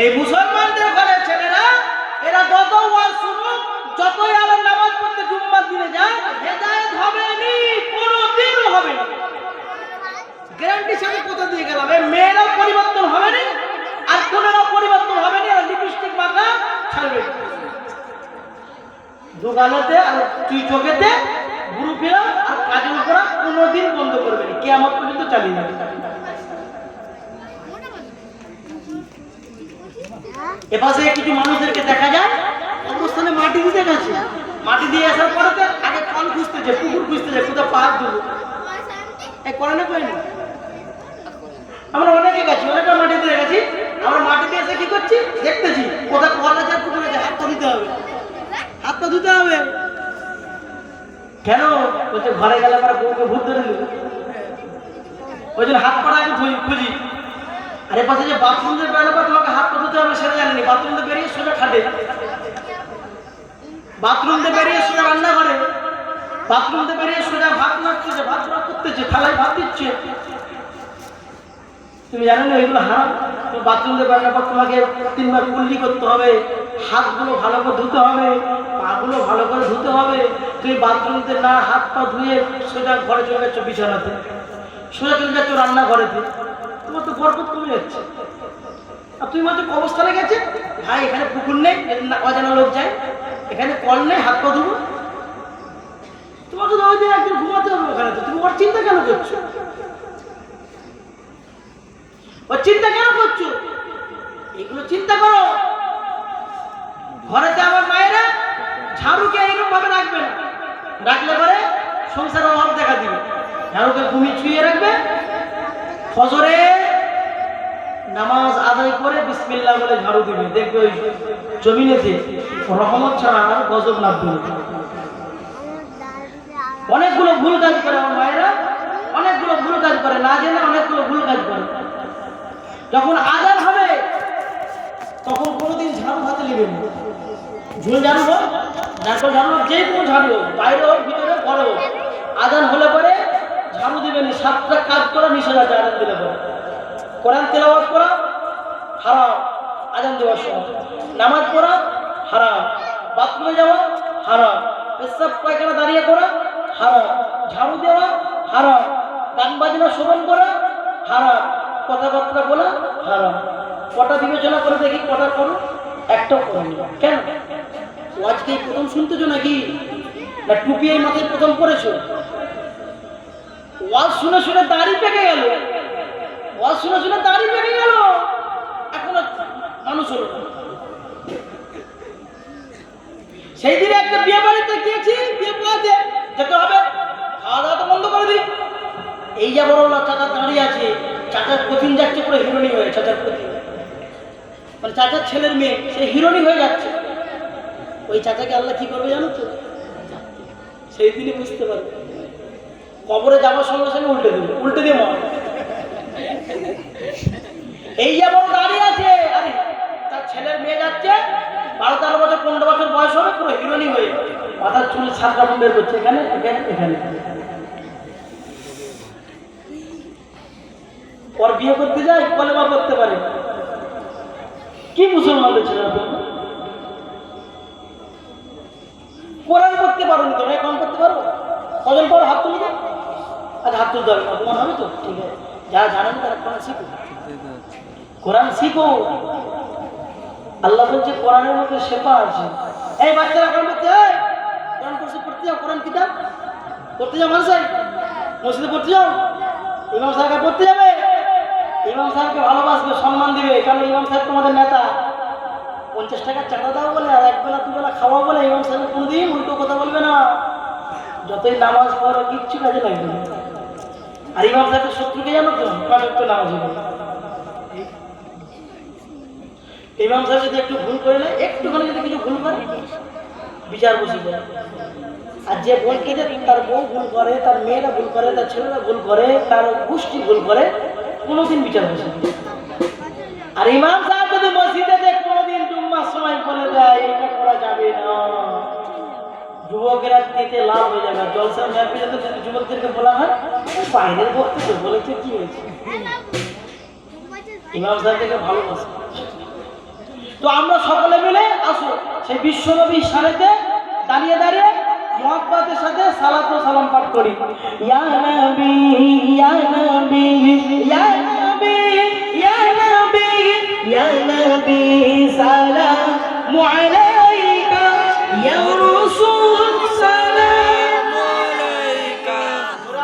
এই মুসলমানদের ঘরে ছেলেরা এরা যত ওয়াজ শুনুক, যতই আবার নামাজ পড়তে জুম্মার দিনে যায়, হেদায়েত হবে নি, কোনোদিনও হবে না। গ্যারান্টি সাথে কথা দিয়ে গেলাম, এই মেয়েরাও পরিবর্তন হবে না, আর কোনেরাও পরিবর্তন হবে না। আর লিপস্টিক মাখা ছাড়বে, দোকানেতে আর তুই চোখেতে গুরু ফেরা আর কাজল করা কোনোদিন বন্ধ করবে না, কিয়ামত পর্যন্ত চালিয়ে যাবে। এপাশে কিছু মানুষদেরকে দেখা যায় অবস্থানে মাটি দিতে গেছে, মাটি দিয়ে আসার পরে আগে কল খুঁজতেছে, পুকুর খুঁজতেছে, কোথাও পাহাড় দেবো করে না করি না। আমরা অনেকে গেছি, অনেকটা মাটি দিয়ে গেছি, আমরা মাটি দিয়ে এসে কি করছি দেখতেছি কোথাও কল আছে, পুকুর আছে, হাত পা দিতে হবে, হাত পা ধুতে হবে। কেন বলছে ঘরে গেলে পরে বউকে ভূত ধরে নিল, ওই জন্য হাত পাড়া আগে খুঁজি। আর এর পাশে যে বাথরুম যে বেরোবে তোমাকে হাত পা ধুতে হবে সেটা জানেনি, বাথরুম দিয়ে বেরিয়ে সোজা খাটে, বাথরুম দিয়ে বেরিয়ে সোজা রান্না করে, বাথরুম দিয়ে বেরিয়ে সোজা ভাত নাড়তেছে, ভাত করতেছে, থালায় ভাত দিচ্ছে। তুমি জানো না ওইগুলো হারাম? তুমি বাথরুম দিয়ে বেরোনোর পর তোমাকে 3 বার কুল্লি করতে হবে, হাতগুলো ভালো করে ধুতে হবে, পাগুলো ভালো করে ধুতে হবে। তুমি বাথরুমতে না হাত পা ধুয়ে সোজা ঘরে চলে যাচ্ছ, বিছানাতে সোজা চলে যাচ্ছ রান্নাঘরেতে, তোমার তো বরকত কমে যাচ্ছে। আর তুমি বলছো কবরস্থানে গেছে, ভাই এখানে পুকুর নেই, অজানা লোক যায়, এখানে কল নেই, হাত পা ধুবো। তোমার তো ওই দিন একদিন ঘুমাতে হবে ওখানে, তো তুমি ওর চিন্তা কেন করছো? ওর চিন্তা কেন করছো? এগুলো চিন্তা করো। ঘরেতে আমার মায়েরা ঝাড়ুকে এরকম ভাবে রাখবে না, রাখলে পরে সংসারের অভাব দেখা দিবে। ঝাড়ুকে ঘুমিয়ে ছুঁয়ে রাখবে, ফজরে নামাজ আদায় করে বিসমিল্লাহ বলে ঝাড়ু দিবে, দেখবে ওই জমিনেতে রহমত ছাড়া আর গজব নামবে। অনেকগুলো ভুল কাজ করে আমার মায়েরা, অনেকগুলো ভুল কাজ করে, না জেনে অনেকগুলো ভুল কাজ করে। যখন আজান হবে তখন কোনোদিন ঝাড়ু হাতে নেবে না, ঝুল ঝাড়ু হোক, নারকেল ঝাড়ু হোক, যে কোনো ঝাড়ু হোক, বাইরে হোক ভিতরে ঘরে হোক, আজান হলে পরে ঝাড়ু দিবেন। 7টা কাজ করা নিষেধ আছে আজান দিলে পরে। কোরআন তেলাওয়াত করা হারাম আজান দেওয়ার সময়, নামাজ পড়া হারাম, বাথরুমে যাওয়া হারাম, পেশাব পায়খানা দাঁড়িয়ে করা হারাম, ঝাড়ু দেওয়া হারাম, গান বাজনা শ্রবণ করা হারাম, কথাবার্তা বলা হারাম। কটা বিবেচনা করে দেখি, কটা করো, একটাও করো। কেন? আজকে প্রথম শুনতেছো নাকি, না টুপি এই মাথায় প্রথম পড়েছো? ওয়াজ শুনে শুনে দাড়ি পেকে গেল, ওয়াজ শুনে শুনে দাড়ি পেকে গেল, এখনো মানুষ হলো না। সেই দিনে একটা বিয়ে বাড়িতে গিয়েছি, বিয়ে পড়াতে যেতে হবে, খাওয়া দাওয়া তো বন্ধ করে দিই। এই যা বড় চাচা দাঁড়িয়ে আছে, চাচার কঠিন যাচ্ছে পুরো হিরোনি হয়ে, চাচার কঠিন মানে চাচার ছেলের মেয়ে, সে হিরোনি হয়ে যাচ্ছে। ওই চাচাকে আল্লাহ কি করবে জানো তো? সেই দিনে বুঝতে পারবে, কবরে যাওয়ার সঙ্গে সঙ্গে উল্টে দেবে, উল্টে দিয়ে মা এই যেমন দাঁড়িয়ে আছে, আরে তার ছেলের মেয়ে যাচ্ছে 12-13 বছর 15 বছর বয়স হবে, পুরো হিরোনি হয়ে মাথার চুল 7টা বের করছে, এখানে এখানে এখানে। ওর বিয়ে করতে যায়, কলেমা করতে পারে। কি মুসলমানদের ছেলে? কোরআন করতে পারো না, তোমরা কোরআন করতে পারো? কজন পর হাত তুলে দাও। আচ্ছা হাত তুলতে হবে না, তোমার হবে তো ঠিক আছে। যারা জানো না তারা কোরআন শিখো, কোরআন শিখো। আল্লাহ বলছে কোরআনের মধ্যে শেফা আছে। এই বাচ্চারা কোরআন করতে, কোরআন কোর্সে পড়তে যাও, কোরআন কিতাব পড়তে যাও, মানুষ মসজিদে পড়তে যাও, ইমাম সাহেবকে পড়তে যাবে, ইমাম সাহেবকে ভালোবাসবে, সম্মান দিবে, কারণ ইমাম সাহেব তোমাদের নেতা। 50 টাকার চাঁদা দাও বলে আর একবেলা দুবেলা খাওয়া বলে ইমাম সাহেব কোনোদিন উল্টো কথা বলবে না। যতই নামাজ পড়ো কিচ্ছু কাজে লাগবে না। আর ইমাম সাহেবের শত্রুকে জানো তো, একটু নামাজ হবে। ইমাম সাহেব যদি একটু ভুল করে নেয়, একটুখানি যদি কিছু ভুল করে, বিচার বসে যায়। আর যে বলকে যে তার বউ ভুল করে, তার মেয়েরা ভুল করে, তার ছেলেরা ভুল করে, তার গোষ্ঠী ভুল করে, কোনোদিন বিচার বসে যায়। আর ইমাম সাহেব যদি মসজিদে কোনোদিন জুম্মার সময় বলে দেয় এটা করা যাবে না, যুবকেরা দিতে লাভ হয়ে যাবে। জলসার মেহফিলে তো যদি যুবকদেরকে বলা হয় বাইরের বক্তব্য বলেছে, কি হয়েছে? ইমাম সাহেবকে ভালোবাসে, তো আমরা সকলে মিলে আসো সেই বিশ্বনবীর সারিতে দাঁড়িয়ে দাঁড়িয়ে মুহাব্বতের সাথে সালাত ও সালাম পাঠ করি। ইয়া নবী ইয়া নবী ইয়া নবী ইয়া নবী ইয়া নবী সালামু আলাইকা ইয়া রাসূল সালামু আলাইকা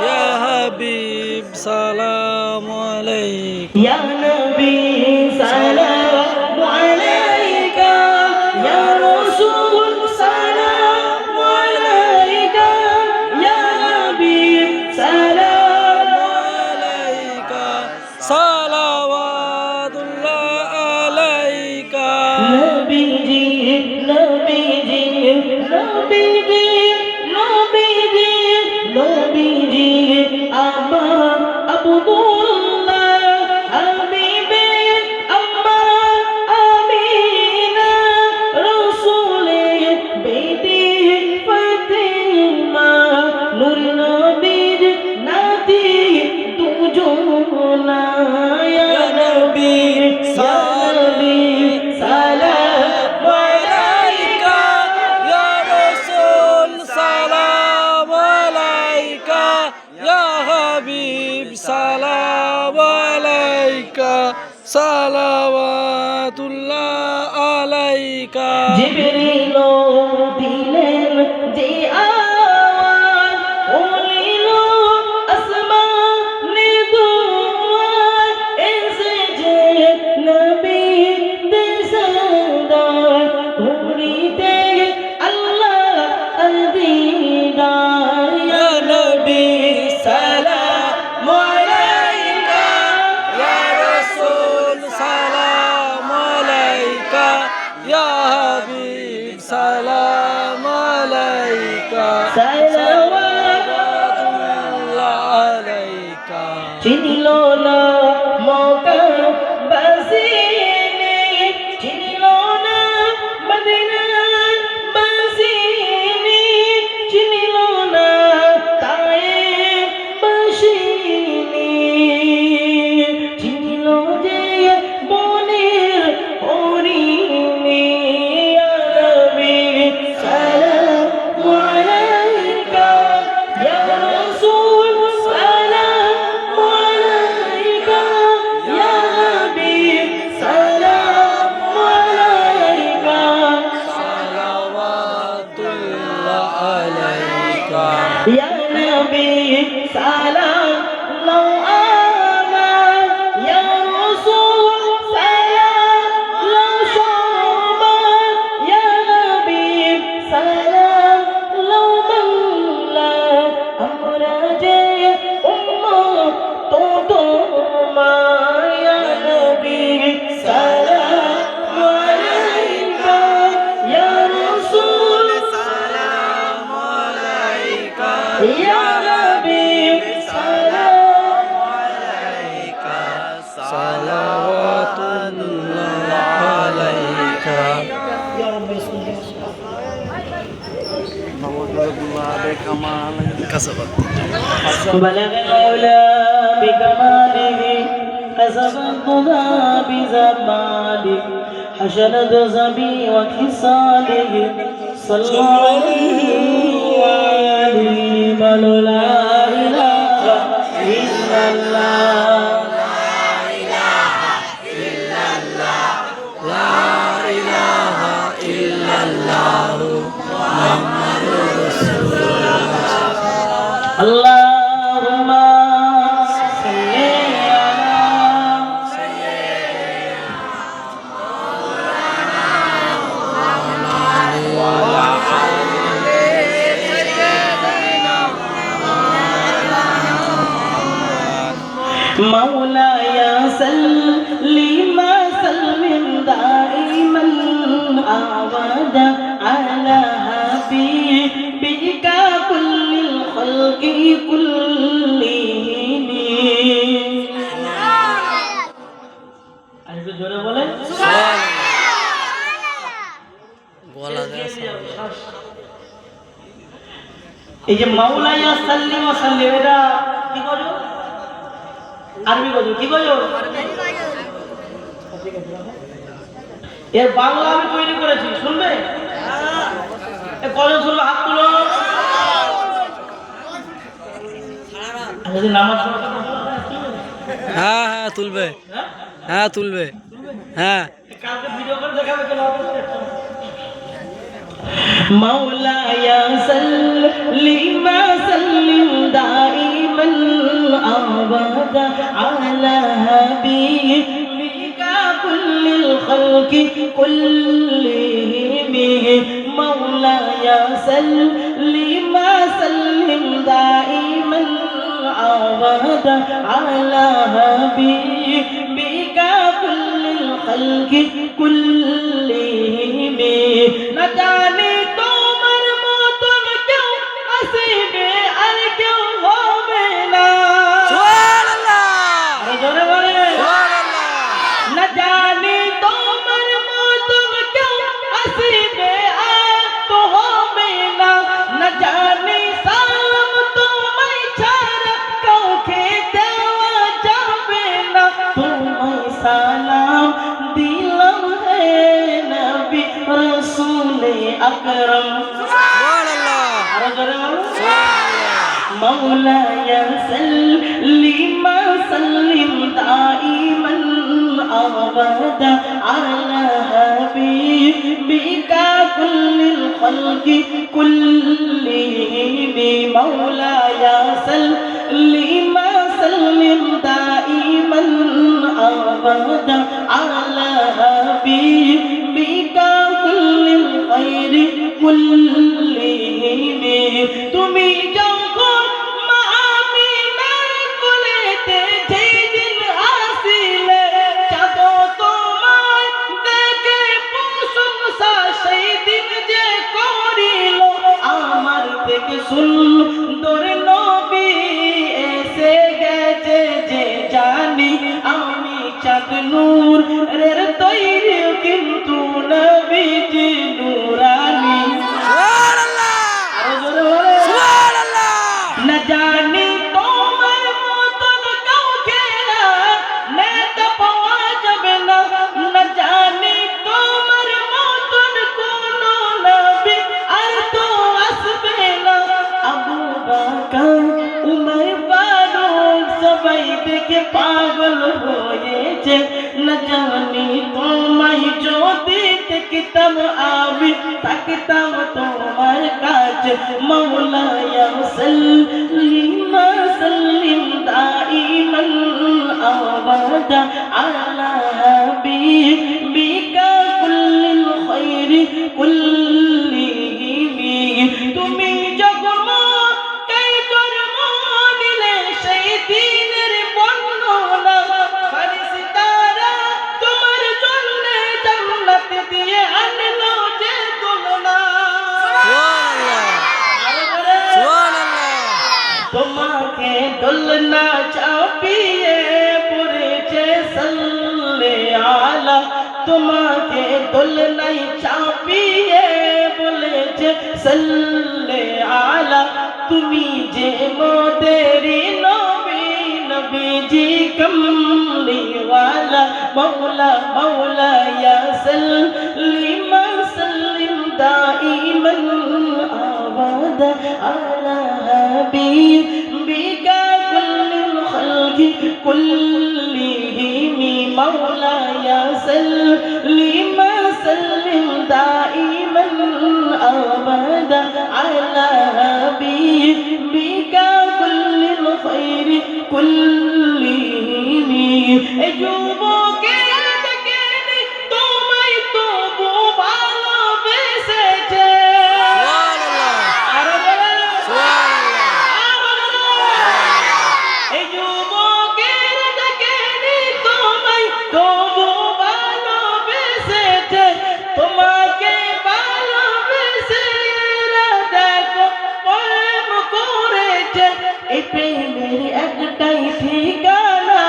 ইয়া হাবিব সালামু আলাইকা ইয়া নবী সালামু আলাইকা ইয়া রাসূল সালামু আলাইকা ইয়া হাবিব সালামু আলাইকা সালাওয়াতুল্লাহ আলাইকা নবীজি নবীজি নবীজি নবীজি নবীজি আমার আব্দুল্লাহ হাবিবে আমার আমিনা রাসূলে বেটি ফাতিমা নূর নবীর নাতি দুজনা ইয়া নবী ইয়া নবী সালামু আলাইকা ইয়া রাসূল সালামু আলাইকা ইয়া হাবিব সালামু আলাইকা সালাওয়াতুল্লাহ আলাইকা জিবরিল দিলেন যে আওয়াজ বলিল আসমানে দুয়ার এসেছে নবী দেশদার ঘুরিতে আল্লাহ দিদার ইয়া নবী সালামু আলাইকা ইয়া রাসূল সালামু আলাইকা ইয়া হাবিব সালামু আলাইকা সালাওয়াতুল্লাহ আলাইকা চিনিল না মক্কা বাসিনী চিনিল না মদিনার বাসিনী চিনিল না তায়েফ বাসিনী চিনিল যে বনের হরিণী ইয়া নবী সালামু আলাইকা ইয়া রাসূল সালামু আলাইকা ইয়া হাবিব সালামু আলাইকা সালাওয়াতুল্লাহ আলাইকা ইয়া নবী সালাম লাউ আমান ইয়া রাসূল সালাম লাউ শামান ইয়া নবী সালাম লাউ বাংলা আমরা যে উম্মত তো তোমার ইয়া নবী সালামু আলাইকা ইয়া রাসূল সালামু আলাইকা ইয়া হাবিব সালামু আলাইকা সালাওয়াতুল্লাহ আলাইকা ইয়া রাব্বি بلغ العلا بكماله حسب الضنا بزمانه حشر ذبي وخصاله صلى الله عليه من لا إله إلا الله لا إله إلا الله محمد رسول الله اللهم صل على مولاي سلم سلم دائما أبدا على حبيبك كل الخلق كلهم আরেকটু জোরে বলে গলা এই যে মাওলায়া সাল্লিম ওয়া সাল্লিম এটা কি করো আরবি করো কি করো এর বাংলা আমি তৈরি করেছি, শুনবে? কজন শুনবে? হাত তুলো। যদি নামাজ পড়ার কথা বলো, হ্যাঁ হ্যাঁ তুলবে, হ্যাঁ হ্যাঁ তুলবে, হ্যাঁ। কালকে ভিডিও করে দেখাবে কেন? مولاي صل وسلم دائما أبدا على حبيبك كل الخلق كلهم مولاي صل وسلم دائما أبدا على حبيبك كل الخلق كلهم न जाने তোমার মতন কেউ আসিবে আর কেউ হবে না সুবহানাল্লাহ, আরে জোরে বলে সুবহানাল্লাহ। न जाने তোমার মতন কেউ আসিবে আর তো হবে না न जाने সালাম তোমায় ছাড়া কাউকে দেওয়া যাবে না তোমায় সালাম দিলাম হে নবী রসুলে আকরাম সুবহানাল্লাহ, আরো জোরে বলো সুবহানাল্লাহ। مولاي صل وسلم دائما أبدا على حبيبك كل الخلق كلهم مولاي صل وسلم دائما أبدا على حبيبك كل الخير كلهم তুমি যখন মা আমিনার কোলেতে যেদিন আসিলে চাঁদ তোমায় দেখে প্রশংসা সেই দিন যে করিল আমার থেকে সুন্দর নবী এসে গেছে যে জানি আমি চাঁদ নূরের তৈরি কিন্তু নবীজি নূরানি আরো জোরে বলে न जाने তোমার মতন কাউকে নেতা পাওয়া যাবে না न जाने তোমার মতন কোন নবী আর তো আসবে না আবু বকর উমর ফারুক সবাই দেখে পাগল হয়েছে न जाने তোমায় যদি দেখতাম আমি থাকতাম তোমার কাছে مولاي صل وسلم دائما أبدا على حبيبك كل الخير كلهم তুমি যখন কাই জন্ম নিলে সেই দিনের বর্ণনা ফেরেশতারা তোমার জন্য জান্নাত দিয়ে আনলো যে তুলনা তোমাকে দোলনা চাপিয়ে পড়েছে সাল্লে আলা তোমাকে দোলনাই চাপিয়ে বলেছে সাল্লে আলা তুমি যে মোদেরি নবী নবীজি কমলিওয়ালা মৌলা মৌলা ইয়া সাল্লিম সাল্লিম দাইমান আবাদা আলা حبيبك كل الخلق كلهم مولاي سلم سلم دائما أبدا على حبيبك كل الخير كلهم يجوبك তোমায় তবু ভালোবেসেছে তোমাকে ভালোবেসে দেখো প্রেম করেছে এই প্রেমের একটাই ঠিকানা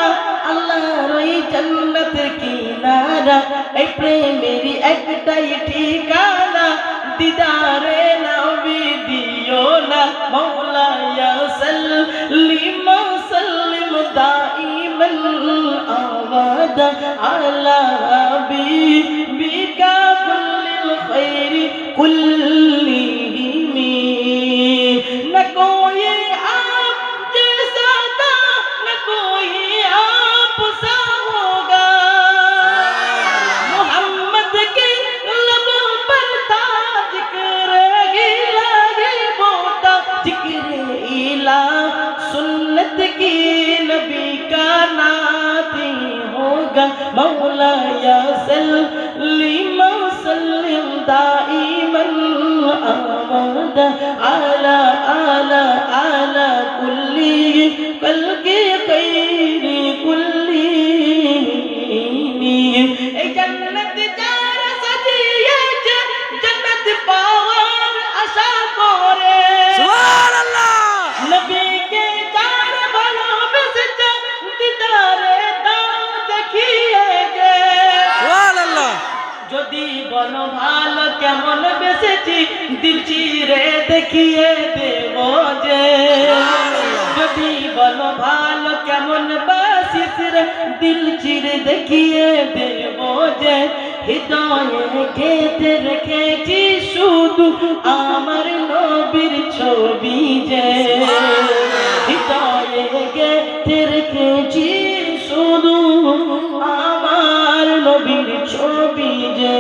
আল্লাহর ওই জান্নাতের কিনারা এই প্রেমের একটাই ঠিকানা দিদারে নবী দিও না মৌলায়া সাল্লিম সাল্লিম দাইমান আবাদা আলা হাবিবিকা कुल्लिहिम न कोई आप जैसा था न कोई आप सा होगा मोहम्मद के लबों पर था जिक्र इलाही बोता जिक्र इला सुन्नत की नबी का नाती होगा मौला या सल्लिम वसल्लिम दाइमन अबदा अला अला अला कुल्ली कल्कि खैरी कुल्ली ए जन्नत जार सजिए जन्नत पावर आशा करे সুবহানাল্লাহ नबी के चार भलों में से दीदारे दाम देखिए गे সুবহানাল্লাহ যদি বলো ভালো কেমন বেসেছি দিল চিরে দেখিয়ে দেব যে যদি বলো ভালো কেমন বাসিস রে দিল চিরে দেখিয়ে দেব যে হৃদয়ে গেঁথে রেখেছি শুধু আমার নবীর ছবি যে হৃদয়ে গেঁথে রেখেছি শুধু আমার নবীর ছবি যে